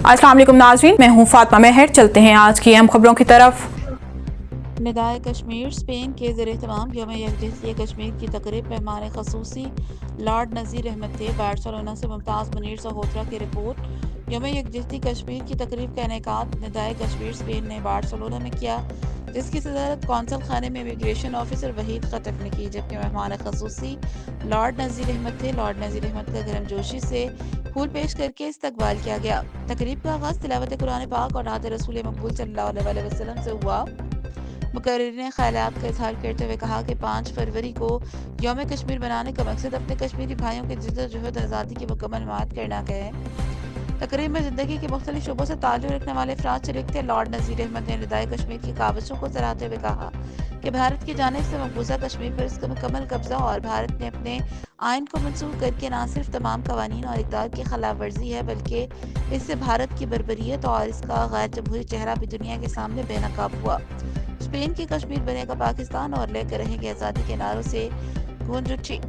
अस्सलाम वालेकुम नाज़रीन, मैं हूँ फातिमा मेहर। चलते हैं आज की अहम खबरों की तरफ। निदाए कश्मीर स्पेन के ज़ेर-ए-तमाम यौम यकजहती कश्मीर की तकरीब मेहमान ख़ुसूसी लॉर्ड नज़ीर अहमद थे। बार्सिलोना से मुमताज़ मुनीर सहोत्रा की रिपोर्ट। यौम यकजहती कश्मीर की तकरीब का इनेकाद निदाए कश्मीर स्पेन ने बार्सिलोना में किया, जिसकी सदारत कौंसल खाने में इमिग्रेशन ऑफिसर वहीद खटक ने की, जबकि मेहमान ख़ुसूसी लॉर्ड नज़ीर अहमद थे। लॉर्ड नज़ीर अहमद का गर्मजोशी से फूल पेश करके इस्तकबाल किया गया। तकरीब का आगाज़ तिलावत कुरान पाक और नात रसूल मकबूल सल्लल्लाहु अलैहि वसल्लम से हुआ। मुकर्रिर ने ख़यालात का इज़हार करते हुए कहा कि 5 फरवरी को यौम कश्मीर मनाने का मकसद अपने कश्मीरी भाइयों की जद्दोजहद आज़ादी की मुकम्मल हिमायत करना है। तकरीब में ज़िंदगी के मुख्तलिफ शोबों से ताल्लुक़ रखने वाले अफराद शरीक थे। लॉर्ड नज़ीर अहमद ने निदाए कश्मीर की काविशों को सराहते हुए कहा कि भारत की जानिब से मकबूजा कश्मीर पर इसका मुकम्मल कब्जा और भारत ने अपने आइन को मंसूख करके न सिर्फ तमाम कवानीन और इक़दार की खिलाफ वर्जी है, बल्कि इससे भारत की बर्बरियत और इसका गैर जमहूरी चेहरा भी दुनिया के सामने बेनकाब हुआ। स्पेन की कश्मीर बनेगा पाकिस्तान और लेकर रहेंगे आज़ादी के नारों से गूंज उठी।